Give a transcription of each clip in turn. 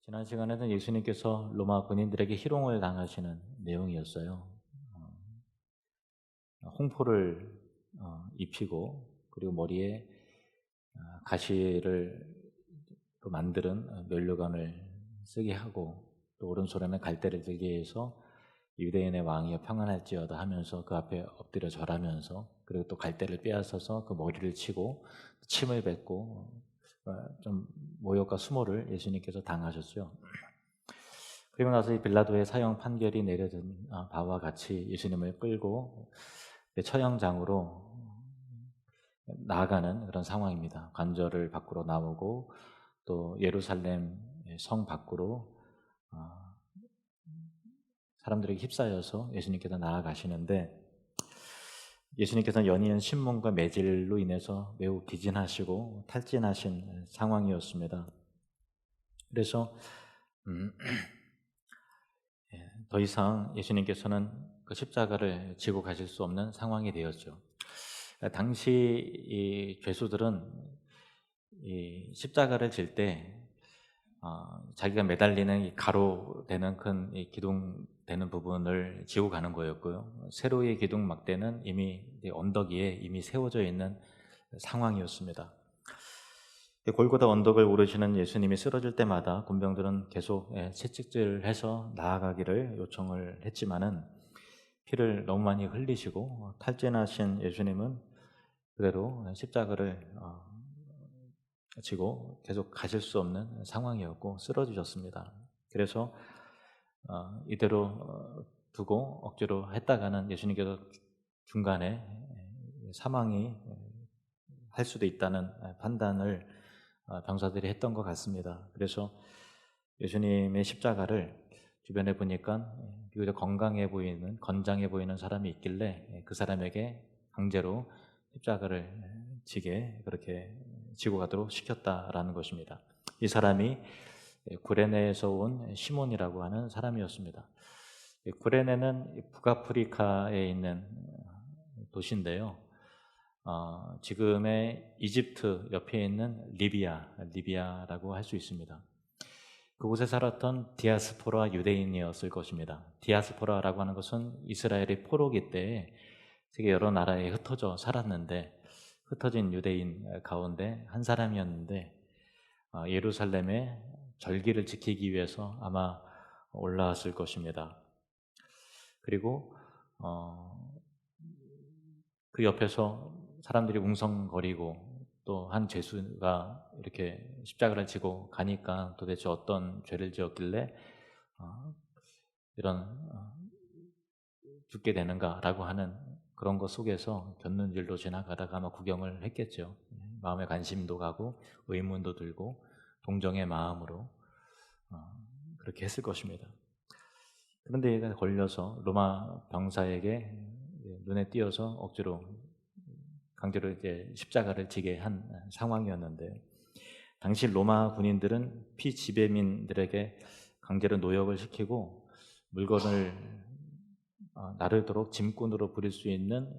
지난 시간에는 예수님께서 로마 군인들에게 희롱을 당하시는 내용이었어요. 홍포를 입히고 그리고 머리에 가시를 또 만드는 면류관을 쓰게 하고 또 오른손에는 갈대를 들게 해서 유대인의 왕이여 평안할지어다 하면서 그 앞에 엎드려 절하면서 그리고 또 갈대를 빼앗아서 그 머리를 치고 침을 뱉고 좀 모욕과 수모를 예수님께서 당하셨죠. 그리고 나서 이 빌라도의 사형 판결이 내려진 바와 같이 예수님을 끌고 처형장으로 나아가는 그런 상황입니다. 관절을 밖으로 나오고 또 예루살렘 성 밖으로 사람들에게 휩싸여서 예수님께서 나아가시는데, 예수님께서는 연이은 신문과 매질로 인해서 매우 기진하시고 탈진하신 상황이었습니다. 그래서 더 이상 예수님께서는 그 십자가를 지고 가실 수 없는 상황이 되었죠. 당시 이 죄수들은 이 십자가를 질 때 자기가 매달리는 이 가로되는 큰 이 기둥 되는 부분을 지고 가는 거였고요. 세로의 기둥 막대는 이미 언덕 위에 이미 세워져 있는 상황이었습니다. 골고다 언덕을 오르시는 예수님이 쓰러질 때마다 군병들은 계속 채찍질해서 나아가기를 요청을 했지만은 피를 너무 많이 흘리시고 탈진하신 예수님은 그대로 십자가를 지고 계속 가실 수 없는 상황이었고 쓰러지셨습니다. 그래서 이대로 두고 억지로 했다가는 예수님께서 중간에 사망이 할 수도 있다는 판단을 병사들이 했던 것 같습니다. 그래서 예수님의 십자가를 주변에 보니까 비교적 건장해 보이는 사람이 있길래 그 사람에게 강제로 십자가를 지게 그렇게 지고 가도록 시켰다라는 것입니다. 이 사람이 구레네에서 온 시몬이라고 하는 사람이었습니다. 구레네는 북아프리카에 있는 도시인데요. 지금의 이집트 옆에 있는 리비아라고 할 수 있습니다. 그곳에 살았던 디아스포라 유대인이었을 것입니다. 디아스포라라고 하는 것은 이스라엘의 포로기 때에 세계 여러 나라에 흩어져 살았는데 흩어진 유대인 가운데 한 사람이었는데 예루살렘에 절기를 지키기 위해서 아마 올라왔을 것입니다. 그리고 그 옆에서 사람들이 웅성거리고 또 한 죄수가 이렇게 십자가를 지고 가니까 도대체 어떤 죄를 지었길래 이런 죽게 되는가라고 하는 그런 것 속에서 곁눈질로 지나가다가 아마 구경을 했겠죠. 마음에 관심도 가고 의문도 들고 동정의 마음으로 그렇게 했을 것입니다. 그런데 얘가 걸려서 로마 병사에게 눈에 띄어서 억지로 강제로 이제 십자가를 지게 한 상황이었는데, 당시 로마 군인들은 피지배민들에게 강제로 노역을 시키고 물건을 나르도록 짐꾼으로 부릴 수 있는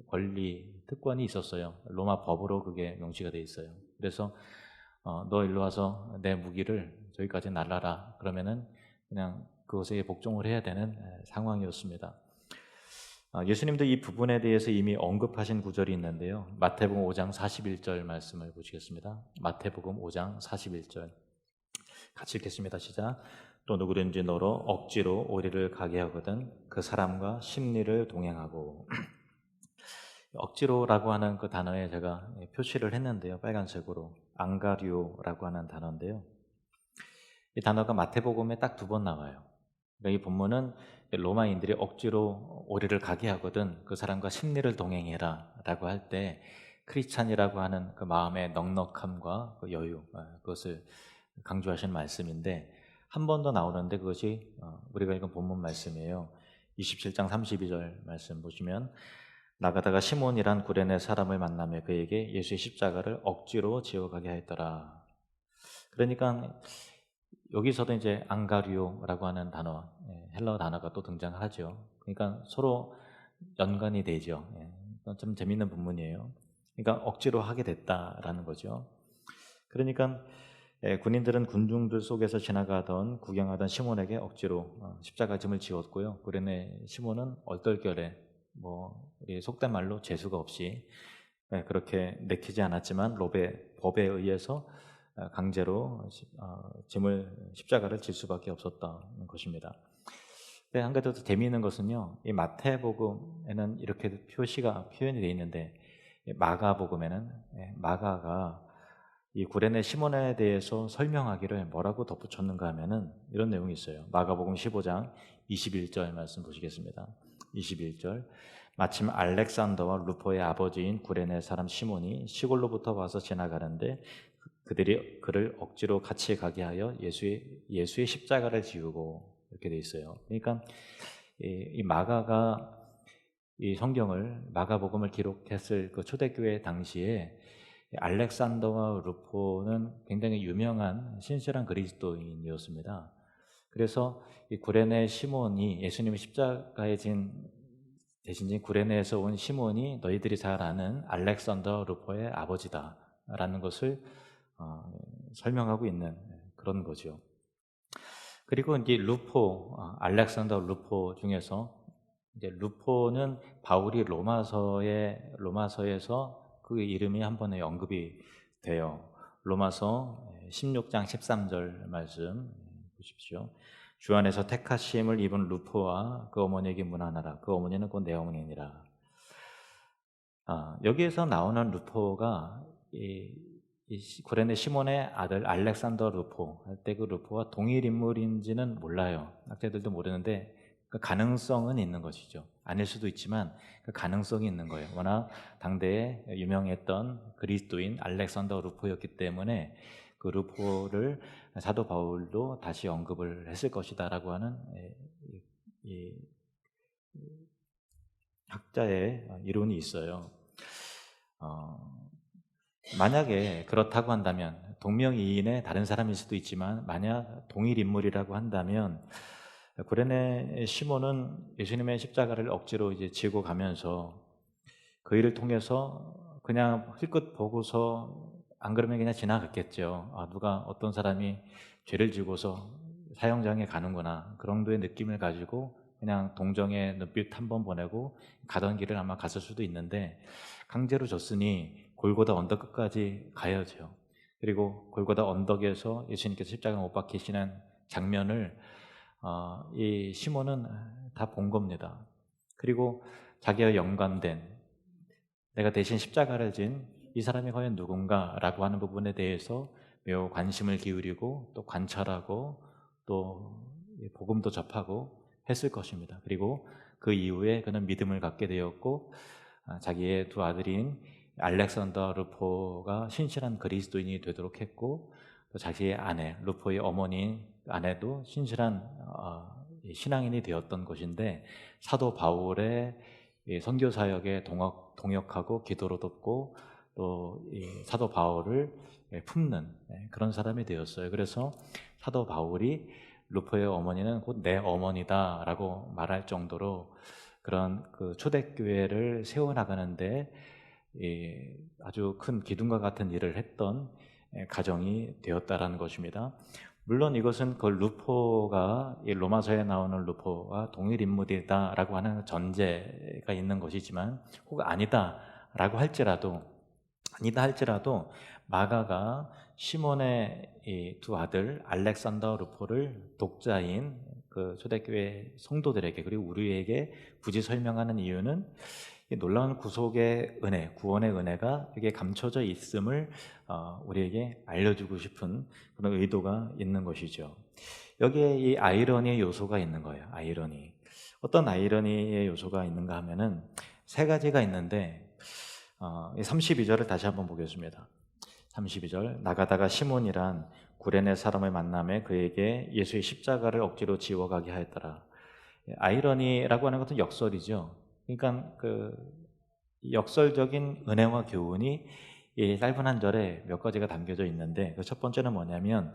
권리, 특권이 있었어요. 로마 법으로 그게 명시가 돼 있어요. 그래서 너 일로 와서 내 무기를 저기까지 날라라 그러면은 그냥 그것에 복종을 해야 되는 상황이었습니다. 예수님도 이 부분에 대해서 이미 언급하신 구절이 있는데요. 마태복음 5장 41절 말씀을 보시겠습니다. 마태복음 5장 41절 같이 읽겠습니다. 시작. 또 누구든지 너로 억지로 오리를 가게 하거든 그 사람과 심리를 동행하고. 억지로라고 하는 그 단어에 제가 표시를 했는데요. 빨간색으로 앙가리오라고 하는 단어인데요. 이 단어가 마태복음에 딱 2번 나와요. 그러니까 이 본문은 로마인들이 억지로 오리를 가게 하거든 그 사람과 심리를 동행해라 라고 할 때 크리스찬이라고 하는 그 마음의 넉넉함과 그 여유, 그것을 강조하신 말씀인데, 한 번 더 나오는데 그것이 우리가 읽은 본문 말씀이에요. 27장 32절 말씀 보시면 나가다가 시몬이란 구레네 사람을 만나며 그에게 예수의 십자가를 억지로 지어가게 하였더라. 그러니까 여기서도 이제 앙가리오라고 하는 단어, 헬라어 단어가 또 등장하죠. 그러니까 서로 연관이 되죠. 좀 재밌는 본문이에요. 그러니까 억지로 하게 됐다라는 거죠. 그러니까 군인들은 군중들 속에서 지나가던 구경하던 시몬에게 억지로 십자가 짐을 지웠고요. 구레네 시몬은 얼떨결에 우리 속된 말로 재수가 없이 그렇게 내키지 않았지만 법에 의해서 강제로 십자가를 질 수밖에 없었다는 것입니다. 한 가지 더 재미있는 것은요, 이 마태복음에는 이렇게 표현이 되어 있는데 마가복음에는 마가가 이 구레네 시몬에 대해서 설명하기를 뭐라고 덧붙였는가 하면은 이런 내용이 있어요. 마가복음 15장 21절 말씀 보시겠습니다. 21절. 마침 알렉산더와 루포의 아버지인 구레네 사람 시몬이 시골로부터 와서 지나가는데 그들이 그를 억지로 같이 가게 하여 예수의 십자가를 지우고, 이렇게 돼 있어요. 그러니까 이 마가가 이 성경을, 마가복음을 기록했을 그 초대교회 당시에 알렉산더와 루포는 굉장히 유명한 신실한 그리스도인이었습니다. 그래서 이 구레네 시몬이, 예수님이 십자가에 대신 구레네에서 온 시몬이 너희들이 잘 아는 알렉산더 루포의 아버지다라는 것을 설명하고 있는 그런 거죠. 그리고 이제 알렉산더 루포 중에서 이제 루포는 바울이 로마서에서 그 이름이 한 번에 언급이 돼요. 로마서 16장 13절 말씀 보십시오. 주 안에서 택하심을 입은 루포와 그 어머니에게 문안하라. 그 어머니는 곧 내 어머니니라. 여기에서 나오는 루포가 이 구레네 시몬의 아들 알렉산더 루포 할 때 그 루포와 동일 인물인지는 몰라요. 학자들도 모르는데 그 가능성은 있는 것이죠. 아닐 수도 있지만 그 가능성이 있는 거예요. 워낙 당대에 유명했던 그리스도인 알렉산더 루포였기 때문에 그 루포를 사도 바울도 다시 언급을 했을 것이다라고 하는 이 학자의 이론이 있어요. 만약에 그렇다고 한다면, 동명이인의 다른 사람일 수도 있지만 만약 동일 인물이라고 한다면 구레네 시몬은 예수님의 십자가를 억지로 이제 지고 가면서 그 일을 통해서 그냥 힐끗 보고서 안 그러면 그냥 지나갔겠죠. 누가 어떤 사람이 죄를 지고서 사형장에 가는구나, 그런 정도의 느낌을 가지고 그냥 동정의 눈빛 한 번 보내고 가던 길을 아마 갔을 수도 있는데, 강제로 줬으니 골고다 언덕 끝까지 가야죠. 그리고 골고다 언덕에서 예수님께서 십자가 못 박히시는 장면을 이 시몬은 다 본 겁니다. 그리고 자기와 연관된, 내가 대신 십자가를 진 이 사람이 과연 누군가라고 하는 부분에 대해서 매우 관심을 기울이고 또 관찰하고 또 복음도 접하고 했을 것입니다. 그리고 그 이후에 그는 믿음을 갖게 되었고, 자기의 두 아들인 알렉산더 루포가 신실한 그리스도인이 되도록 했고, 또 자기의 아내, 루포의 어머니인 아내도 신실한 신앙인이 되었던 것인데, 사도 바울의 선교 사역에 동역하고 기도로 돕고 또 사도 바울을 품는 그런 사람이 되었어요. 그래서 사도 바울이 루포의 어머니는 곧 내 어머니다라고 말할 정도로 그런 그 초대교회를 세워나가는데 아주 큰 기둥과 같은 일을 했던 가정이 되었다라는 것입니다. 물론 이것은 그 루포가 로마서에 나오는 루포와 동일 인물이다라고 하는 전제가 있는 것이지만, 혹 아니다라고 할지라도 마가가 시몬의 이 두 아들 알렉산더 루포를 독자인 그 초대교회 성도들에게, 그리고 우리에게 굳이 설명하는 이유는 이 놀라운 구속의 은혜, 구원의 은혜가 여기에 감춰져 있음을 우리에게 알려주고 싶은 그런 의도가 있는 것이죠. 여기에 이 아이러니의 요소가 있는 거예요. 아이러니. 어떤 아이러니의 요소가 있는가 하면은 세 가지가 있는데, 32절을 다시 한번 보겠습니다. 32절. 나가다가 시몬이란 구레네 사람을 만남에 그에게 예수의 십자가를 억지로 지워가게 하였더라. 아이러니라고 하는 것은 역설이죠. 그러니까 그 역설적인 은혜와 교훈이 이 짧은 한 절에 몇 가지가 담겨져 있는데, 그 첫 번째는 뭐냐면,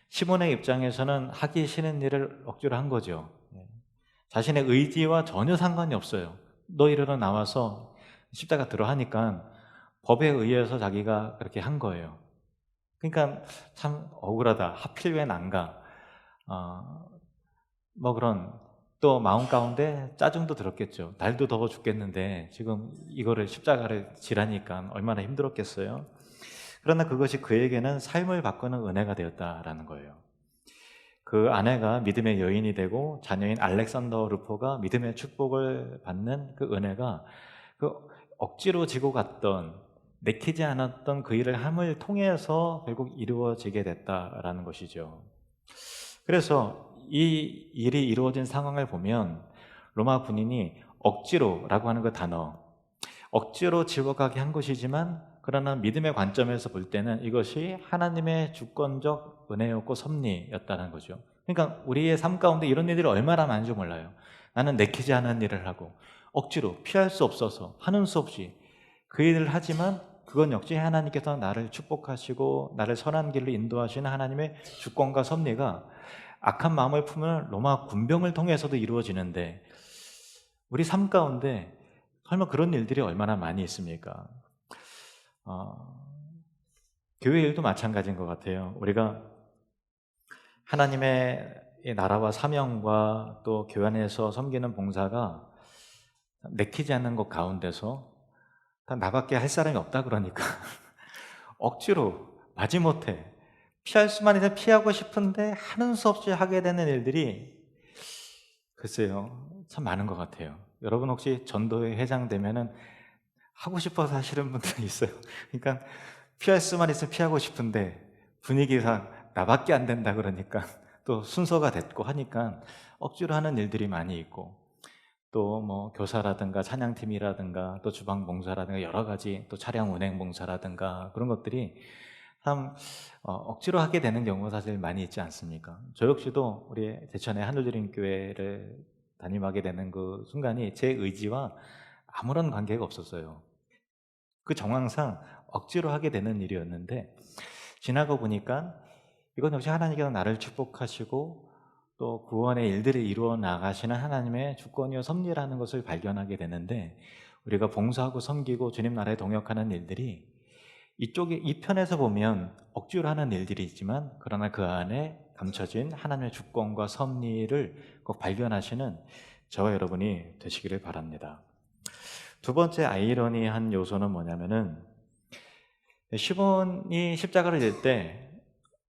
시몬의 입장에서는 하기 싫은 일을 억지로 한 거죠. 자신의 의지와 전혀 상관이 없어요. 너 이리로 나와서 십자가 들어 하니까 법에 의해서 자기가 그렇게 한 거예요. 그러니까 참 억울하다. 하필 왜 난가? 뭐 그런 또 마음 가운데 짜증도 들었겠죠. 날도 더워 죽겠는데 지금 이거를 십자가를 지라니까 얼마나 힘들었겠어요. 그러나 그것이 그에게는 삶을 바꾸는 은혜가 되었다라는 거예요. 그 아내가 믿음의 여인이 되고 자녀인 알렉산더 루포가 믿음의 축복을 받는 그 은혜가 그 억지로 지고 갔던, 내키지 않았던 그 일을 함을 통해서 결국 이루어지게 됐다라는 것이죠. 그래서 이 일이 이루어진 상황을 보면 로마 군인이 억지로라고 하는 그 단어, 억지로 지워가게 한 것이지만 그러나 믿음의 관점에서 볼 때는 이것이 하나님의 주권적 은혜였고 섭리였다는 거죠. 그러니까 우리의 삶 가운데 이런 일들이 얼마나 많은지 몰라요. 나는 내키지 않은 일을 하고 억지로 피할 수 없어서 하는 수 없이 그 일을 하지만 그건 역시 하나님께서 나를 축복하시고 나를 선한 길로 인도하시는 하나님의 주권과 섭리가 악한 마음을 품은 로마 군병을 통해서도 이루어지는데 우리 삶 가운데 설마 그런 일들이 얼마나 많이 있습니까? 교회 일도 마찬가지인 것 같아요. 우리가 하나님의 나라와 사명과 또 교회 안에서 섬기는 봉사가 내키지 않는 것 가운데서 다 나밖에 할 사람이 없다 그러니까 억지로 마지못해 피할 수만 있으면 피하고 싶은데 하는 수 없이 하게 되는 일들이 글쎄요 참 많은 것 같아요. 여러분 혹시 전도회 회장 되면은 하고 싶어서 하시는 분들이 있어요. 그러니까 피할 수만 있으면 피하고 싶은데 분위기상 나밖에 안 된다 그러니까 또 순서가 됐고 하니까 억지로 하는 일들이 많이 있고 또 뭐 교사라든가 찬양팀이라든가 또 주방 봉사라든가 여러 가지 또 차량 운행 봉사라든가 그런 것들이 참 억지로 하게 되는 경우가 사실 많이 있지 않습니까? 저 역시도 우리 대천의 하늘드림 교회를 담임하게 되는 그 순간이 제 의지와 아무런 관계가 없었어요. 그 정황상 억지로 하게 되는 일이었는데 지나고 보니까 이건 역시 하나님께서 나를 축복하시고 또 구원의 일들을 이루어 나가시는 하나님의 주권이요 섭리라는 것을 발견하게 되는데 우리가 봉사하고 섬기고 주님 나라에 동역하는 일들이 이쪽에 이 편에서 보면 억지로 하는 일들이 있지만 그러나 그 안에 감춰진 하나님의 주권과 섭리를 꼭 발견하시는 저와 여러분이 되시기를 바랍니다. 두 번째 아이러니한 요소는 뭐냐면은 시몬이 십자가를 질 때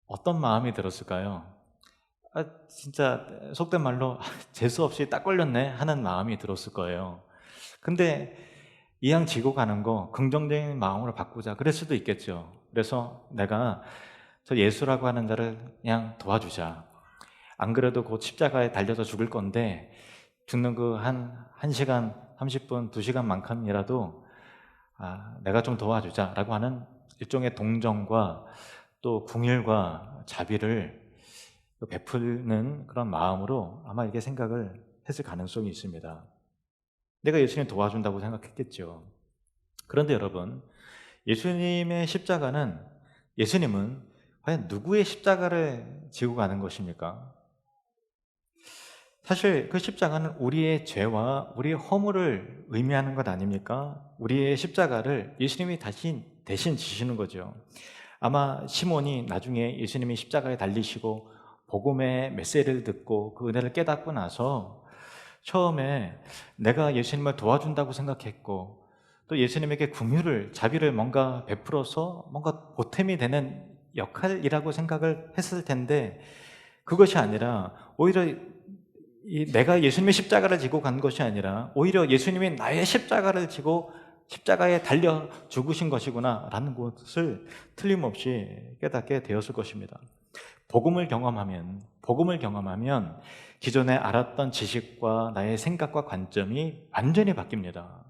어떤 마음이 들었을까요? 진짜 속된 말로 재수없이 딱 걸렸네 하는 마음이 들었을 거예요. 근데 이왕 지고 가는 거 긍정적인 마음으로 바꾸자 그럴 수도 있겠죠. 그래서 내가 저 예수라고 하는 자를 그냥 도와주자. 안 그래도 곧 십자가에 달려서 죽을 건데 죽는 그 한 1시간 30분 2시간만큼이라도 내가 좀 도와주자라고 하는 일종의 동정과 또 궁일과 자비를 베푸는 그런 마음으로 아마 이렇게 생각을 했을 가능성이 있습니다. 내가 예수님 도와준다고 생각했겠죠. 그런데 여러분, 예수님의 십자가는, 예수님은 과연 누구의 십자가를 지고 가는 것입니까? 사실 그 십자가는 우리의 죄와 우리의 허물을 의미하는 것 아닙니까? 우리의 십자가를 예수님이 대신 지시는 거죠. 아마 시몬이 나중에 예수님이 십자가에 달리시고 복음의 메시지를 듣고 그 은혜를 깨닫고 나서 처음에 내가 예수님을 도와준다고 생각했고 또 예수님에게 긍휼을, 자비를 뭔가 베풀어서 뭔가 보탬이 되는 역할이라고 생각을 했을 텐데 그것이 아니라 오히려 내가 예수님의 십자가를 지고 간 것이 아니라 오히려 예수님이 나의 십자가를 지고 십자가에 달려 죽으신 것이구나 라는 것을 틀림없이 깨닫게 되었을 것입니다. 복음을 경험하면 기존에 알았던 지식과 나의 생각과 관점이 완전히 바뀝니다.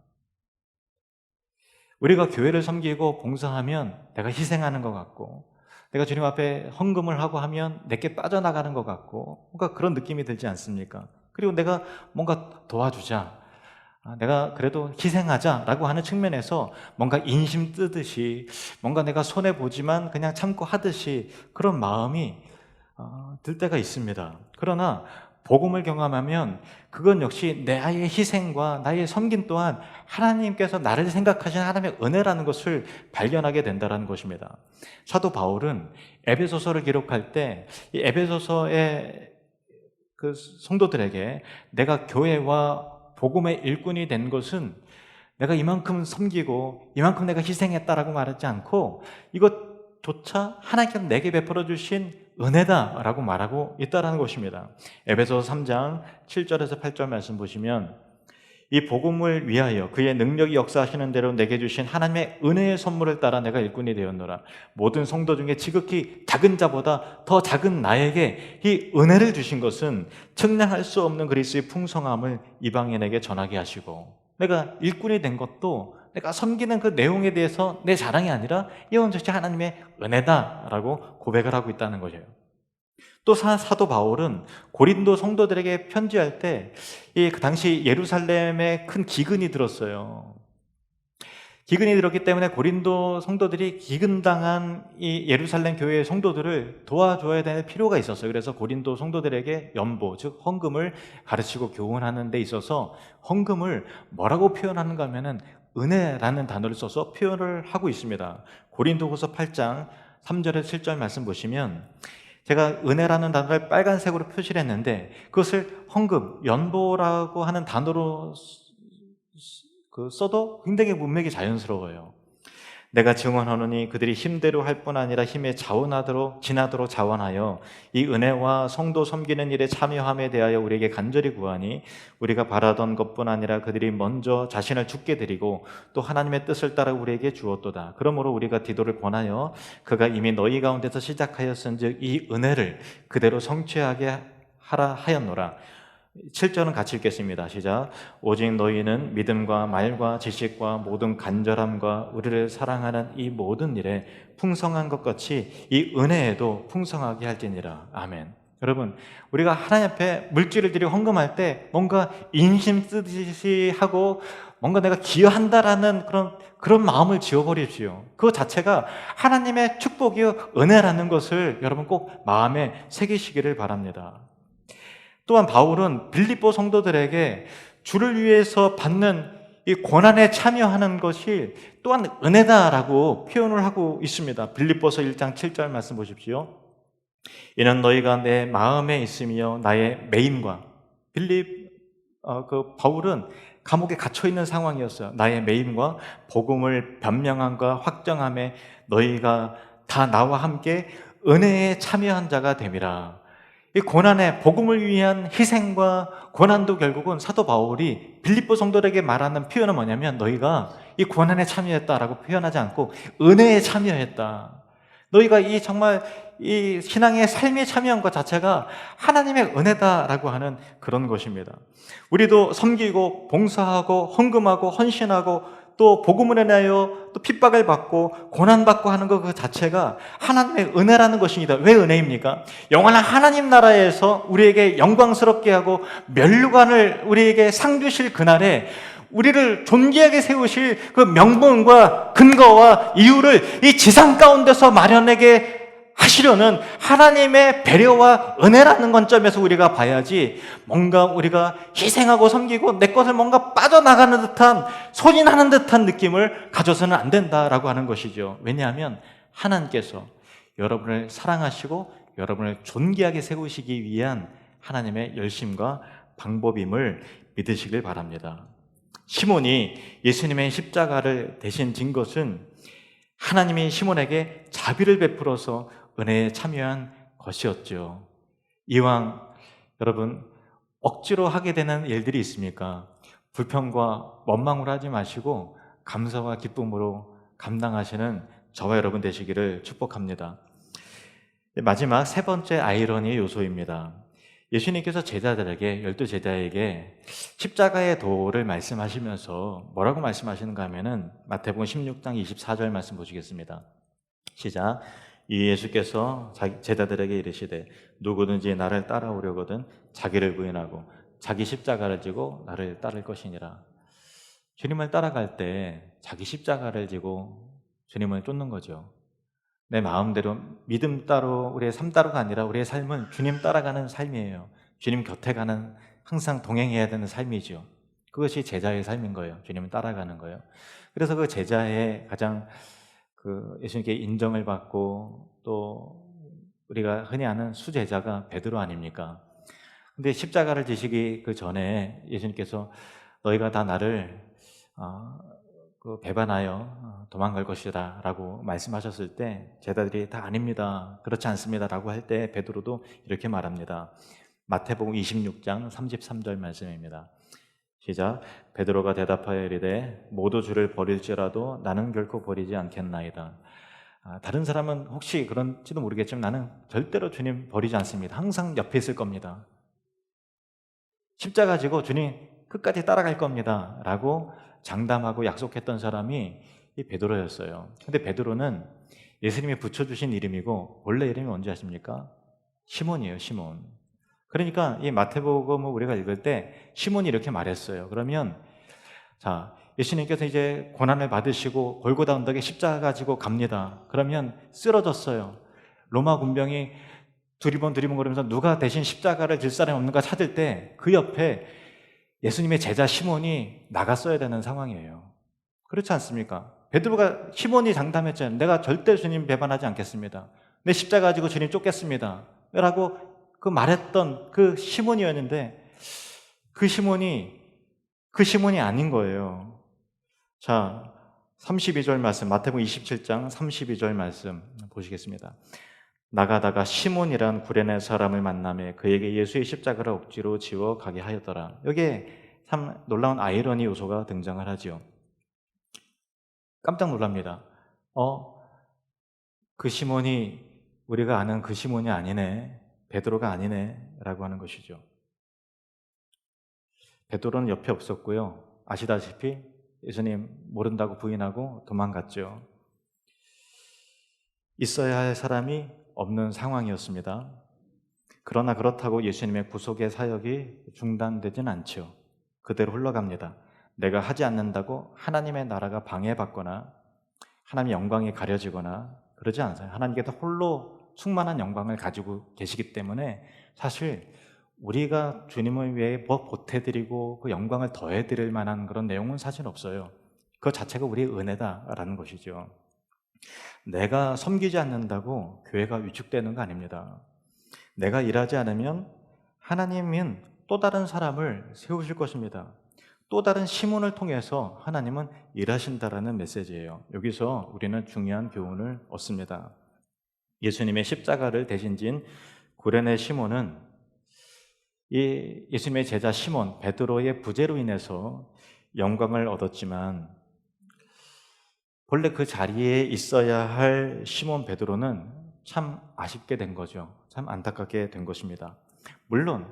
우리가 교회를 섬기고 봉사하면 내가 희생하는 것 같고 내가 주님 앞에 헌금을 하고 하면 내게 빠져나가는 것 같고 뭔가 그런 느낌이 들지 않습니까? 그리고 내가 뭔가 도와주자, 내가 그래도 희생하자라고 하는 측면에서 뭔가 인심 뜨듯이 뭔가 내가 손해보지만 그냥 참고 하듯이 그런 마음이 들 때가 있습니다. 그러나 복음을 경험하면 그건 역시 나의 희생과 나의 섬김 또한 하나님께서 나를 생각하시는 하나님의 은혜라는 것을 발견하게 된다는 것입니다. 사도 바울은 에베소서를 기록할 때 이 에베소서의 그 성도들에게 내가 교회와 복음의 일꾼이 된 것은 내가 이만큼 섬기고 이만큼 내가 희생했다라고 말하지 않고 이것조차 하나님께서 내게 베풀어 주신 은혜다라고 말하고 있다는 것입니다. 에베소서 3장 7절에서 8절 말씀 보시면 이 복음을 위하여 그의 능력이 역사하시는 대로 내게 주신 하나님의 은혜의 선물을 따라 내가 일꾼이 되었노라. 모든 성도 중에 지극히 작은 자보다 더 작은 나에게 이 은혜를 주신 것은 측량할 수 없는 그리스도의 풍성함을 이방인에게 전하게 하시고, 내가 일꾼이 된 것도 내가 섬기는 그 내용에 대해서 내 자랑이 아니라 이 온전히 하나님의 은혜다라고 고백을 하고 있다는 거죠. 또 사도 바울은 고린도 성도들에게 편지할 때 그 당시 예루살렘에 큰 기근이 들었어요. 기근이 들었기 때문에 고린도 성도들이 기근당한 이 예루살렘 교회의 성도들을 도와줘야 될 필요가 있었어요. 그래서 고린도 성도들에게 연보, 즉 헌금을 가르치고 교훈하는 데 있어서 헌금을 뭐라고 표현하는가 하면은 은혜라는 단어를 써서 표현을 하고 있습니다. 고린도후서 8장 3절에서 7절 말씀 보시면 제가 은혜라는 단어를 빨간색으로 표시를 했는데 그것을 헌금, 연보라고 하는 단어로 써도 굉장히 문맥이 자연스러워요. 내가 증언하노니 그들이 힘대로 할 뿐 아니라 힘에 지나도록 자원하여 이 은혜와 성도 섬기는 일에 참여함에 대하여 우리에게 간절히 구하니 우리가 바라던 것뿐 아니라 그들이 먼저 자신을 죽게 드리고 또 하나님의 뜻을 따라 우리에게 주었도다. 그러므로 우리가 디도를 권하여 그가 이미 너희 가운데서 시작하였은즉 이 은혜를 그대로 성취하게 하라 하였노라. 7절은 같이 읽겠습니다. 시작. 오직 너희는 믿음과 말과 지식과 모든 간절함과 우리를 사랑하는 이 모든 일에 풍성한 것 같이 이 은혜에도 풍성하게 할지니라. 아멘. 여러분, 우리가 하나님 앞에 물질을 드리고 헌금할 때 뭔가 인심 쓰듯이 하고 뭔가 내가 기여한다라는 그런 마음을 지워버리십시오. 그 자체가 하나님의 축복이요 은혜라는 것을 여러분 꼭 마음에 새기시기를 바랍니다. 또한 바울은 빌립보 성도들에게 주를 위해서 받는 이 고난에 참여하는 것이 또한 은혜다라고 표현을 하고 있습니다. 빌립보서 1장 7절 말씀 보십시오. 이는 너희가 내 마음에 있으며 나의 매임과 바울은 감옥에 갇혀 있는 상황이었어요. 나의 매임과 복음을 변명함과 확정함에 너희가 다 나와 함께 은혜에 참여한 자가 됨이라. 이 고난의 복음을 위한 희생과 고난도 결국은 사도 바울이 빌립보 성도들에게 말하는 표현은 뭐냐면 너희가 이 고난에 참여했다라고 표현하지 않고 은혜에 참여했다. 너희가 정말 이 신앙의 삶에 참여한 것 자체가 하나님의 은혜다라고 하는 그런 것입니다. 우리도 섬기고 봉사하고 헌금하고 헌신하고 또 복음을 인하여 또 핍박을 받고 고난받고 하는 것 그 자체가 하나님의 은혜라는 것입니다. 왜 은혜입니까? 영원한 하나님 나라에서 우리에게 영광스럽게 하고 면류관을 우리에게 상 주실 그날에 우리를 존귀하게 세우실 그 명분과 근거와 이유를 이 지상 가운데서 마련하게 하시려는 하나님의 배려와 은혜라는 관점에서 우리가 봐야지 뭔가 우리가 희생하고 섬기고 내 것을 뭔가 빠져나가는 듯한 소진하는 듯한 느낌을 가져서는 안 된다라고 하는 것이죠. 왜냐하면 하나님께서 여러분을 사랑하시고 여러분을 존귀하게 세우시기 위한 하나님의 열심과 방법임을 믿으시길 바랍니다. 시몬이 예수님의 십자가를 대신 진 것은 하나님이 시몬에게 자비를 베풀어서 은혜에 참여한 것이었죠. 이왕 여러분 억지로 하게 되는 일들이 있습니까? 불평과 원망을 하지 마시고 감사와 기쁨으로 감당하시는 저와 여러분 되시기를 축복합니다. 마지막 세 번째 아이러니의 요소입니다. 예수님께서 제자들에게 12제자에게 십자가의 도를 말씀하시면서 뭐라고 말씀하시는가 하면은 마태복음 16장 24절 말씀 보시겠습니다. 시작. 이 예수께서 제자들에게 이르시되 누구든지 나를 따라오려거든 자기를 부인하고 자기 십자가를 지고 나를 따를 것이니라. 주님을 따라갈 때 자기 십자가를 지고 주님을 쫓는 거죠. 내 마음대로 믿음 따로 우리의 삶 따로가 아니라 우리의 삶은 주님 따라가는 삶이에요. 주님 곁에 가는, 항상 동행해야 되는 삶이죠. 그것이 제자의 삶인 거예요. 주님을 따라가는 거예요. 그래서 그 제자의 가장 예수님께 인정을 받고 또 우리가 흔히 아는 수제자가 베드로 아닙니까? 근데 십자가를 지시기 그 전에 예수님께서 너희가 다 나를 배반하여 도망갈 것이다 라고 말씀하셨을 때 제자들이 다 아닙니다, 그렇지 않습니다 라고 할 때 베드로도 이렇게 말합니다. 마태복음 26장 33절 말씀입니다. 시작. 베드로가 대답하여 이르되 모두 주를 버릴지라도 나는 결코 버리지 않겠나이다. 다른 사람은 혹시 그런지도 모르겠지만 나는 절대로 주님 버리지 않습니다. 항상 옆에 있을 겁니다. 십자가 지고 주님 끝까지 따라갈 겁니다 라고 장담하고 약속했던 사람이 이 베드로였어요. 근데 베드로는 예수님이 붙여주신 이름이고 원래 이름이 뭔지 아십니까? 시몬이에요. 시몬. 그러니까 이 마태복음을 우리가 읽을 때 시몬이 이렇게 말했어요. 그러면 자, 예수님께서 이제 고난을 받으시고 골고다 언덕에 십자가 가지고 갑니다. 그러면 쓰러졌어요. 로마 군병이 두리번 거리면서 누가 대신 십자가를 질 사람이 없는가 찾을 때 그 옆에 예수님의 제자 시몬이 나갔어야 되는 상황이에요. 그렇지 않습니까? 베드로가, 시몬이 장담했잖아요. 내가 절대 주님 배반하지 않겠습니다. 내 십자가 가지고 주님 쫓겠습니다 라고 그 말했던 그 시몬이었는데 그 시몬이 아닌 거예요. 자, 32절 말씀, 마태복음 27장 32절 말씀 보시겠습니다. 나가다가 시몬이란 구레네 사람을 만나매 그에게 예수의 십자가를 억지로 지워 가게 하였더라. 여기에 참 놀라운 아이러니 요소가 등장을 하죠. 깜짝 놀랍니다. 그 시몬이 우리가 아는 그 시몬이 아니네, 베드로가 아니네 라고 하는 것이죠. 베드로는 옆에 없었고요. 아시다시피 예수님 모른다고 부인하고 도망갔죠. 있어야 할 사람이 없는 상황이었습니다. 그러나 그렇다고 예수님의 구속의 사역이 중단되진 않죠. 그대로 흘러갑니다. 내가 하지 않는다고 하나님의 나라가 방해받거나 하나님의 영광이 가려지거나 그러지 않아요. 하나님께서 홀로 충만한 영광을 가지고 계시기 때문에 사실 우리가 주님을 위해 뭐 보태드리고 그 영광을 더해드릴 만한 그런 내용은 사실 없어요. 그 자체가 우리의 은혜다라는 것이죠. 내가 섬기지 않는다고 교회가 위축되는 거 아닙니다. 내가 일하지 않으면 하나님은 또 다른 사람을 세우실 것입니다. 또 다른 시몬을 통해서 하나님은 일하신다라는 메시지예요. 여기서 우리는 중요한 교훈을 얻습니다. 예수님의 십자가를 대신 진 구레네 시몬은 이 예수님의 제자 시몬 베드로의 부재로 인해서 영광을 얻었지만 본래 그 자리에 있어야 할 시몬 베드로는 참 아쉽게 된 거죠. 참 안타깝게 된 것입니다. 물론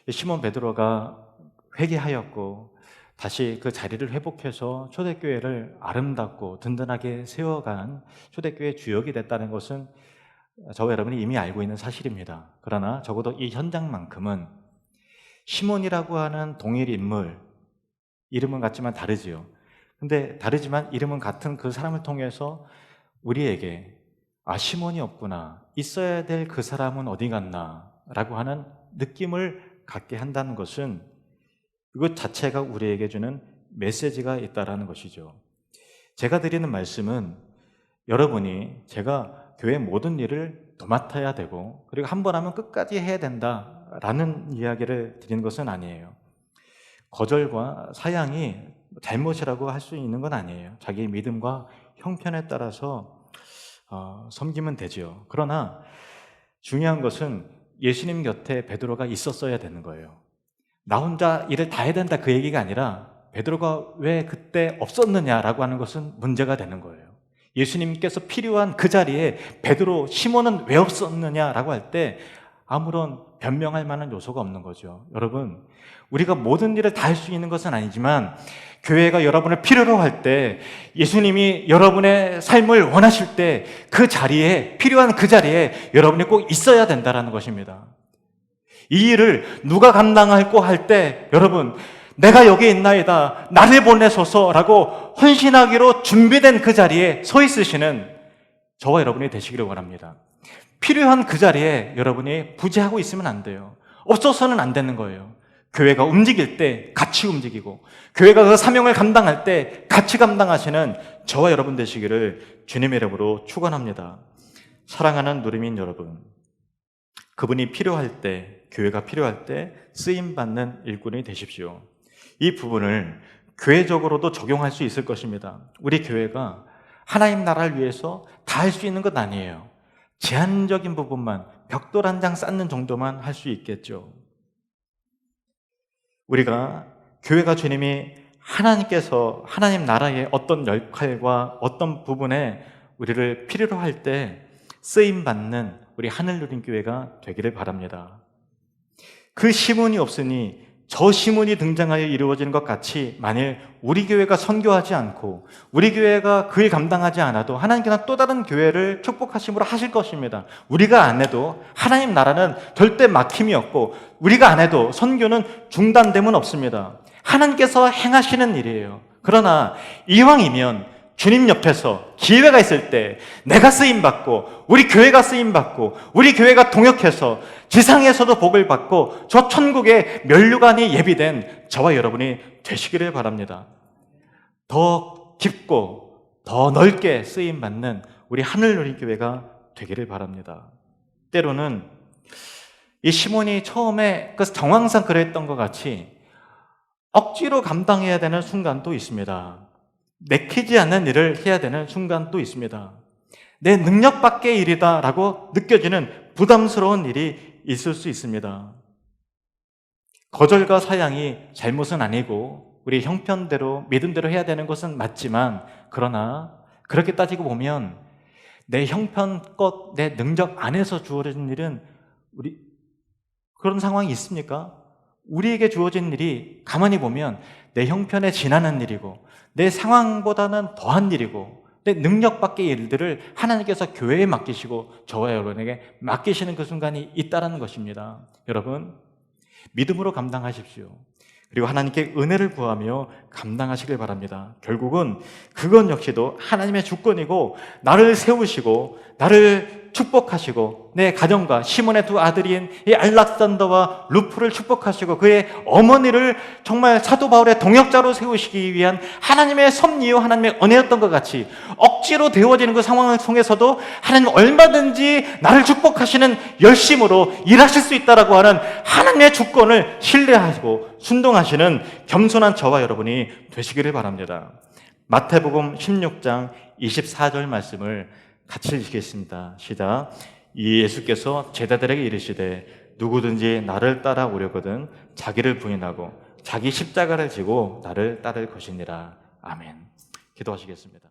시몬 베드로가 회개하였고 다시 그 자리를 회복해서 초대교회를 아름답고 든든하게 세워간 초대교회의 주역이 됐다는 것은 저와 여러분이 이미 알고 있는 사실입니다. 그러나 적어도 이 현장만큼은 시몬이라고 하는 동일 인물, 이름은 같지만 다르지요. 근데 다르지만 이름은 같은 그 사람을 통해서 우리에게 시몬이 없구나, 있어야 될 그 사람은 어디 갔나 라고 하는 느낌을 갖게 한다는 것은 이것 자체가 우리에게 주는 메시지가 있다는 것이죠. 제가 드리는 말씀은 여러분이 제가 교회 모든 일을 도맡아야 되고 그리고 한 번 하면 끝까지 해야 된다라는 이야기를 드리는 것은 아니에요. 거절과 사양이 잘못이라고 할 수 있는 건 아니에요. 자기의 믿음과 형편에 따라서 섬기면 되죠. 그러나 중요한 것은 예수님 곁에 베드로가 있었어야 되는 거예요. 나 혼자 일을 다 해야 된다 그 얘기가 아니라 베드로가 왜 그때 없었느냐라고 하는 것은 문제가 되는 거예요. 예수님께서 필요한 그 자리에 베드로, 시몬은 왜 없었느냐라고 할 때 아무런 변명할 만한 요소가 없는 거죠. 여러분, 우리가 모든 일을 다 할 수 있는 것은 아니지만 교회가 여러분을 필요로 할 때, 예수님이 여러분의 삶을 원하실 때 그 자리에, 필요한 그 자리에 여러분이 꼭 있어야 된다는 것입니다. 이 일을 누가 감당할고 할 때 여러분, 내가 여기 있나이다, 나를 보내소서라고 헌신하기로 준비된 그 자리에 서 있으시는 저와 여러분이 되시기를 원합니다. 필요한 그 자리에 여러분이 부재하고 있으면 안 돼요. 없어서는 안 되는 거예요. 교회가 움직일 때 같이 움직이고, 교회가 그 사명을 감당할 때 같이 감당하시는 저와 여러분 되시기를 주님의 이름으로 축원합니다. 사랑하는 누리민 여러분, 그분이 필요할 때, 교회가 필요할 때 쓰임받는 일꾼이 되십시오. 이 부분을 교회적으로도 적용할 수 있을 것입니다. 우리 교회가 하나님 나라를 위해서 다 할 수 있는 것 아니에요. 제한적인 부분만, 벽돌 한 장 쌓는 정도만 할 수 있겠죠. 우리가 교회가 주님이 하나님께서 하나님 나라의 어떤 역할과 어떤 부분에 우리를 필요로 할 때 쓰임받는 우리 하늘 누린 교회가 되기를 바랍니다. 그 시문이 없으니 저 시문이 등장하여 이루어지는 것 같이 만일 우리 교회가 선교하지 않고 우리 교회가 그 일 감당하지 않아도 하나님께서 또 다른 교회를 축복하심으로 하실 것입니다. 우리가 안 해도 하나님 나라는 절대 막힘이 없고 우리가 안 해도 선교는 중단됨은 없습니다. 하나님께서 행하시는 일이에요. 그러나 이왕이면 주님 옆에서 기회가 있을 때 내가 쓰임받고 우리 교회가 쓰임받고 우리 교회가 동역해서 지상에서도 복을 받고 저 천국에 면류관이 예비된 저와 여러분이 되시기를 바랍니다. 더 깊고 더 넓게 쓰임받는 우리 하늘누린 교회가 되기를 바랍니다. 때로는 이 시몬이 처음에 그 정황상 그랬던 것 같이 억지로 감당해야 되는 순간도 있습니다. 내키지 않는 일을 해야 되는 순간도 있습니다. 내 능력 밖의 일이다 라고 느껴지는 부담스러운 일이 있을 수 있습니다. 거절과 사양이 잘못은 아니고 우리 형편대로 믿음대로 해야 되는 것은 맞지만, 그러나 그렇게 따지고 보면 내 형편껏 내 능력 안에서 주어진 일은 우리 그런 상황이 있습니까? 우리에게 주어진 일이 가만히 보면 내 형편에 지나는 일이고 내 상황보다는 더한 일이고 내 능력 밖의 일들을 하나님께서 교회에 맡기시고 저와 여러분에게 맡기시는 그 순간이 있다는 것입니다. 여러분, 믿음으로 감당하십시오. 그리고 하나님께 은혜를 구하며 감당하시길 바랍니다. 결국은 그건 역시도 하나님의 주권이고 나를 세우시고 나를 축복하시고 내 가정과 시몬의 두 아들인 이 알락산더와 루프를 축복하시고 그의 어머니를 정말 사도 바울의 동역자로 세우시기 위한 하나님의 섭리요 하나님의 은혜였던 것 같이 억지로 되어지는 그 상황을 통해서도 하나님 얼마든지 나를 축복하시는 열심으로 일하실 수 있다라고 하는 하나님의 주권을 신뢰하고 순종하시는 겸손한 저와 여러분이 되시기를 바랍니다. 마태복음 16장 24절 말씀을 같이 읽겠습니다. 시작. 이 예수께서 제자들에게 이르시되 누구든지 나를 따라오려거든 자기를 부인하고 자기 십자가를 지고 나를 따를 것이니라. 아멘. 기도하시겠습니다.